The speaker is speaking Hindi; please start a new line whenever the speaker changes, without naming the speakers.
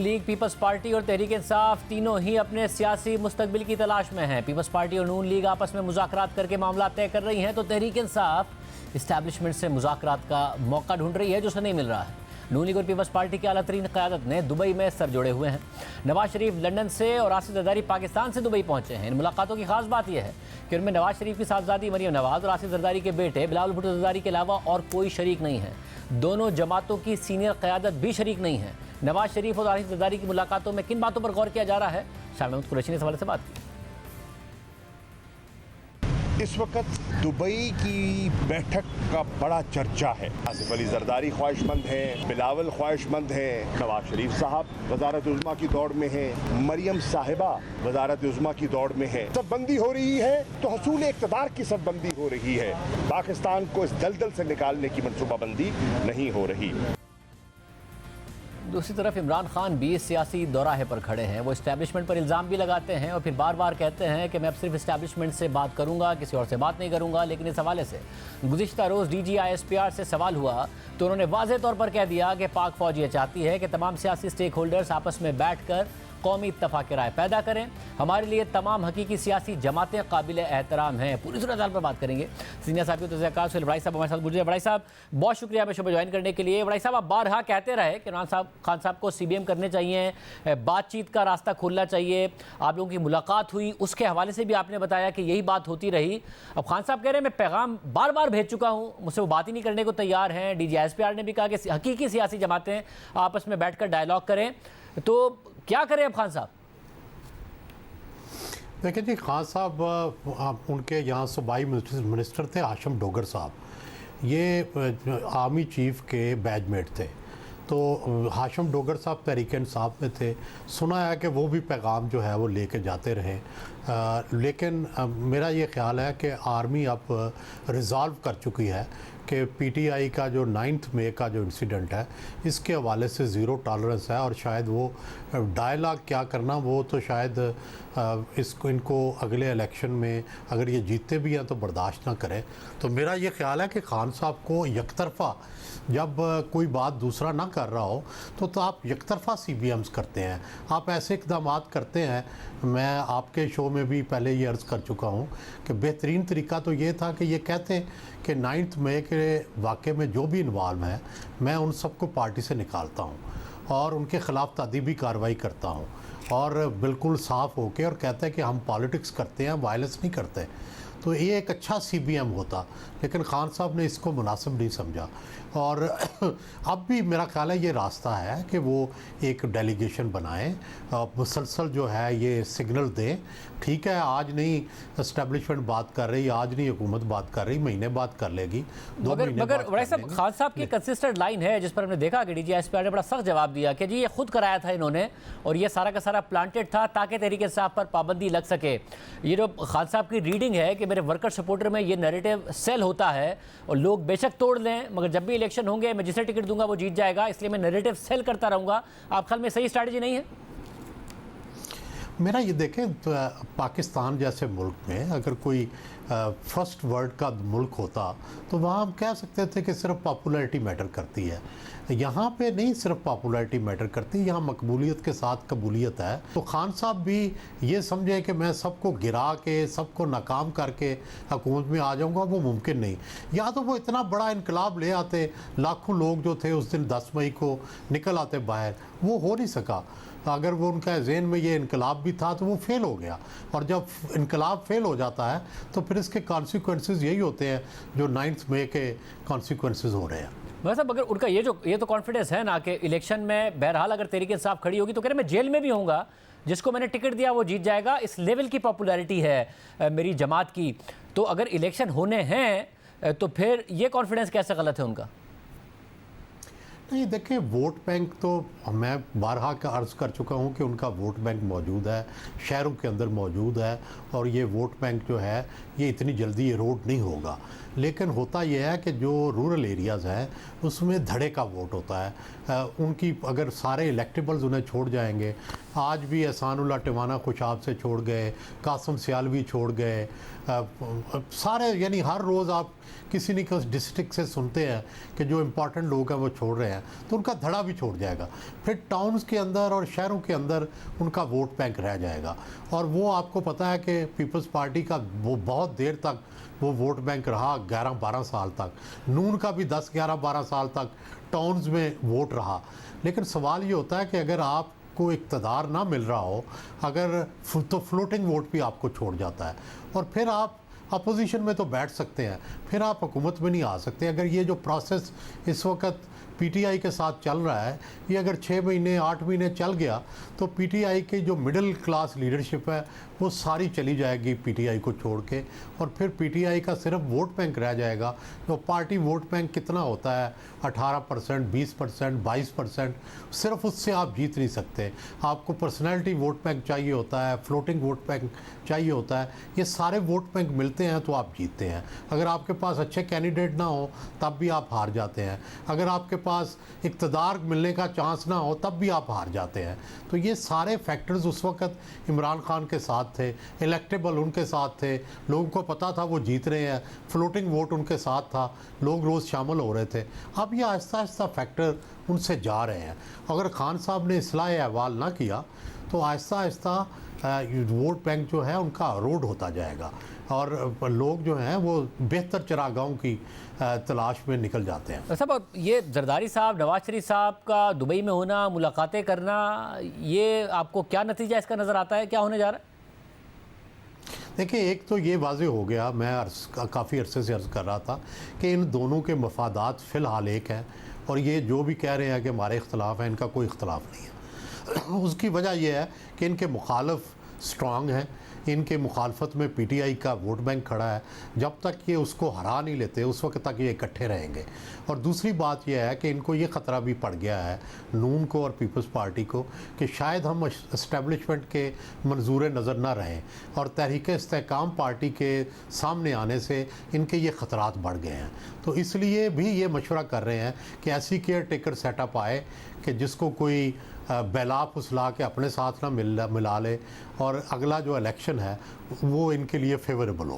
लीग, पीपल्स पार्टी और तहरीक इंसाफ तीनों ही अपने सियासी मुस्तकबिल की तलाश में हैं। पीपल्स पार्टी और नून लीग आपस में मुज़ाकरात करके मामला तय कर रही हैं, तो तहरीक इंसाफ इस्टेब्लिशमेंट से मुज़ाकरात का मौका ढूंढ रही है, जो उसे नहीं मिल रहा है। नून लीग और पीपल्स पार्टी की आला तरीन क़यादत ने दुबई में सर जोड़े हुए हैं। नवाज शरीफ लंदन से और आसिफ जरदारी पाकिस्तान से दुबई पहुंचे हैं। इन मुलाकातों की खास बात यह है कि उनमें नवाज शरीफ की साहबजादी मरियम नवाज और आसिफ जरदारी के बेटे बिलावल भुट्टो जरदारी के अलावा और कोई शरीक नहीं है। दोनों जमातों की सीनियर क़यादत भी शरीक नहीं है। नवाज शरीफ और आसिफ जरदारी की मुलाकातों में किन बातों पर गौर किया जा रहा है, शाह महमूद कुरैशी ने इस हवाले से बात की।
इस वक्त दुबई की बैठक का बड़ा चर्चा है। आसिफ अली जरदारी ख्वाहिशमंद हैं, बिलावल ख्वाहिशमंद हैं, नवाज शरीफ साहब वजारत उज़्मा की दौड़ में हैं, मरियम साहिबा वजारत उज़्मा की दौड़ में हैं। सबबंदी हो रही है तो हसूल इक़्तिदार की सबबंदी हो रही है। पाकिस्तान को इस दलदल से निकालने की मनसूबाबंदी नहीं हो रही।
दूसरी तरफ इमरान खान भी सियासी दौराहे पर खड़े हैं। वो इस्टेब्लिशमेंट पर इल्ज़ाम भी लगाते हैं और फिर बार बार कहते हैं कि मैं अब सिर्फ इस्टेब्लिशमेंट से बात करूंगा, किसी और से बात नहीं करूंगा। लेकिन इस हवाले से गुज़िश्ता रोज़ DGI-SPR से सवाल हुआ तो उन्होंने वाज़ेह तौर पर कह दिया कि पाक फ़ौज ये चाहती है कि तमाम सियासी स्टेक होल्डर्स आपस में बैठ कर कौमी इत्तफ़ाक़ राय पैदा करें। हमारे लिए तमाम हकीकी सियासी जमातें काबिल एहतराम हैं। पूरी सूरत हाल पर बात करेंगे। सीनियर साहब की तज़कियात से बड़ाई साहब हमारे साथ गुजरे। बड़ाई साहब, बहुत शुक्रिया शो ज्वाइन करने के लिए। बड़ाई साहब, आप बारहा कहते रहे कि इमरान खान साहब को CBM करने चाहिए, बातचीत का रास्ता खोलना चाहिए। आप लोगों की मुलाकात हुई, उसके हवाले से भी आपने बताया कि यही बात होती रही। अब खान साहब कह रहे हैं मैं पैगाम बार बार भेज चुका हूँ, मुझसे वो बात ही नहीं करने को तैयार हैं। DGI-SPR ने भी कहा कि हकीकी सियासी जमातें आपस में बैठ कर डायलॉग करें। तो क्या करें अब खान साहब?
देखिए जी, खान साहब उनके यहाँ सूबाई मिनिस्टर थे हाशिम डोगर साहब। ये आर्मी चीफ के बैचमेट थे। तो हाशिम डोगर साहब तहरीक इंसाफ में थे। सुना है कि वो भी पैगाम जो है वो लेके जाते रहे। लेकिन मेरा ये ख्याल है कि आर्मी अब रिज़ॉल्व कर चुकी है कि PTI का जो 9 मई का जो इंसिडेंट है, इसके हवाले से ज़ीरो टॉलरेंस है। और शायद वो डायलॉग क्या करना, वो तो शायद इनको अगले इलेक्शन में अगर ये जीतते भी हैं तो बर्दाश्त ना करें। तो मेरा ये ख्याल है कि खान साहब को यकतरफ़ा जब कोई बात दूसरा ना कर रहा हो तो आप यकतरफ़ा CBMs करते हैं, आप ऐसे इक़दाम करते हैं। मैं आपके शो में भी पहले ये अर्ज़ कर चुका हूँ कि बेहतरीन तरीका तो ये था कि ये कहते कि 9 मई के वाक़े में जो भी इन्वॉल्व हैं, मैं उन सबको पार्टी से निकालता हूँ और उनके ख़िलाफ़ तादीबी कार्रवाई करता हूँ और बिल्कुल साफ़ होके और कहते हैं कि हम पॉलिटिक्स करते हैं, वायलेंस नहीं करते। तो ये एक अच्छा CBM होता, लेकिन खान साहब ने इसको मुनासिब नहीं समझा। और अब भी मेरा ख्याल है ये रास्ता है कि वो एक डेलीगेशन बनाएं, मुसलसल जो है ये सिग्नल दें। ठीक है, आज नहीं इस्टेब्लिशमेंट बात कर रही, आज नहीं हुकूमत बात कर रही, महीने बाद कर लेगी, 2 महीने
मगर
बाद
बड़े साहब, खान साहब की कंसिस्टेंट लाइन है जिस पर हमने देखा कि DGI-SPR ने बड़ा सख्त जवाब दिया कि जी ये खुद कराया था इन्होंने और ये सारा का सारा प्लांटेड था ताकि तहरीक इंसाफ पर पाबंदी लग सके। ये जो खान साहब की रीडिंग है कि मेरे वर्कर सपोर्टर में ये नैरेटिव सेल होता है और लोग बेशक तोड़ लें, मगर जब भी इलेक्शन होंगे मैं जिसे टिकट दूंगा वो जीत जाएगा, इसलिए मैं नैरेटिव सेल करता रहूंगा। आप ख्याल में सही स्ट्रैटेजी नहीं है?
मेरा ये देखें तो पाकिस्तान जैसे मुल्क में अगर कोई फर्स्ट वर्ल्ड का मुल्क होता तो वहाँ हम कह सकते थे कि सिर्फ पॉपुलैरिटी मैटर करती है। यहाँ पे नहीं सिर्फ पॉपुलैरिटी मैटर करती, यहाँ मकबूलियत के साथ कबूलियत है। तो खान साहब भी ये समझे कि मैं सबको गिरा के सबको नाकाम करके हुकूमत में आ जाऊँगा, वो मुमकिन नहीं। या तो वो इतना बड़ा इनकलाब ले आते, लाखों लोग जो थे उस दिन 10 मई को निकल आते बाहर, वो हो नहीं सका। अगर वो उनका ज़हन में ये इनकलाब भी था तो वो फेल हो गया। और जब इनकलाब फेल हो जाता है तो फिर इसके कॉन्सिक्वेंसेस यही होते हैं जो 9 मई के कॉन्सिक्वेंसेस हो रहे हैं।
मतलब अगर उनका ये तो कॉन्फिडेंस है ना कि इलेक्शन में बहरहाल अगर तहरीक इंसाफ खड़ी होगी तो कह रहे मैं जेल में भी होऊंगा, जिसको मैंने टिकट दिया वो जीत जाएगा, इस लेवल की पॉपुलैरिटी है मेरी जमात की। तो अगर इलेक्शन होने हैं तो फिर ये कॉन्फिडेंस कैसे गलत है उनका?
नहीं, देखिए वोट बैंक तो मैं बारहा का अर्ज़ कर चुका हूँ कि उनका वोट बैंक मौजूद है, शहरों के अंदर मौजूद है और ये वोट बैंक जो है ये इतनी जल्दी इरोड नहीं होगा। लेकिन होता यह है कि जो रूरल एरियाज़ हैं उसमें धड़े का वोट होता है। उनकी अगर सारे इलेक्टेबल्स उन्हें छोड़ जाएंगे, आज भी एहसानुल्लाह टिवाना खुशाब से छोड़ गए, कासिम सियालवी छोड़ गए, सारे यानी हर रोज़ आप किसी न किसी डिस्ट्रिक्ट से सुनते हैं कि जो इम्पोर्टेंट लोग हैं वो छोड़ रहे हैं। हैं तो उनका धड़ा भी छोड़ जाएगा। फिर टाउन्स के अंदर और शहरों के अंदर उनका वोट बैंक रह जाएगा। और वो आपको पता है कि पीपल्स पार्टी का वो बहुत देर तक वो वोट बैंक रहा, 11-12 साल तक। नून का भी 10-11-12 साल तक टाउन्स में वोट रहा। लेकिन सवाल ये होता है कि अगर आपको इक़्तिदार ना मिल रहा हो, अगर तो फ्लोटिंग वोट भी आपको छोड़ जाता है और फिर आप अपोजिशन में तो बैठ सकते हैं, फिर आप हुकूमत में नहीं आ सकते। अगर ये जो प्रोसेस इस वक्त पीटीआई के साथ चल रहा है, ये अगर 6 महीने 8 महीने चल गया तो पीटीआई की जो मिडिल क्लास लीडरशिप है वो सारी चली जाएगी पीटीआई को छोड़ के, और फिर पीटीआई का सिर्फ वोट बैंक रह जाएगा। जो पार्टी वोट बैंक कितना होता है, 18%, 20%, 22%, सिर्फ उससे आप जीत नहीं सकते। आपको पर्सनैलिटी वोट बैंक चाहिए होता है, फ्लोटिंग वोट बैंक चाहिए होता है। ये सारे वोट बैंक मिलते हैं तो आप जीतते हैं। अगर आपके पास अच्छे कैंडिडेट ना हो तब भी आप हार जाते हैं। अगर आपके पास इक़्तिदार मिलने का चांस ना हो तब भी आप हार जाते हैं। तो ये सारे फैक्टर्स उस वक्त इमरान खान के साथ थे, इलेक्टेबल उनके साथ थे, लोगों को पता था वो जीत रहे हैं, फ्लोटिंग वोट उनके साथ था, लोग रोज़ शामिल हो रहे थे। अब ये आहिस्ता आहिस्ता फैक्टर उनसे जा रहे हैं। अगर खान साहब ने इस्लाह अहवाल ना किया तो आहिस्ता आहिस्ता वोट बैंक जो है उनका रोड होता जाएगा और लोग जो हैं वो बेहतर चरागाहों की तलाश में निकल जाते हैं।
साहब, ये जरदारी साहब, नवाज शरीफ साहब का दुबई में होना, मुलाकातें करना, ये आपको क्या नतीजा इसका नज़र आता है, क्या होने जा रहा है?
देखिए, एक तो ये वाज़ेह हो गया, मैं काफ़ी अरसे से अर्ज़ कर रहा था कि इन दोनों के मफादात फ़िलहाल एक हैं और ये जो भी कह रहे हैं कि हमारे इख्तलाफ हैं, इनका कोई इख्तलाफ नहीं है। उसकी वजह यह है कि इनके मुखालफ स्ट्रांग हैं, इनके मुखालफत में पीटीआई का वोट बैंक खड़ा है। जब तक ये उसको हरा नहीं लेते उस वक्त तक ये इकट्ठे रहेंगे। और दूसरी बात यह है कि इनको ये ख़तरा भी पड़ गया है, नून को और पीपल्स पार्टी को, कि शायद हम इस्टेब्लिशमेंट के मंजूर नज़र ना रहें और तहरीक इस्तेहकाम पार्टी के सामने आने से इनके ये ख़तरात बढ़ गए हैं। तो इसलिए भी ये मशवरा कर रहे हैं कि ऐसी केयर टेकर सेटअप आए कि जिसको कोई बैला फुसला के अपने साथ ना मिला ले और अगला जो इलेक्शन है वो इनके लिए फेवरेबल हो।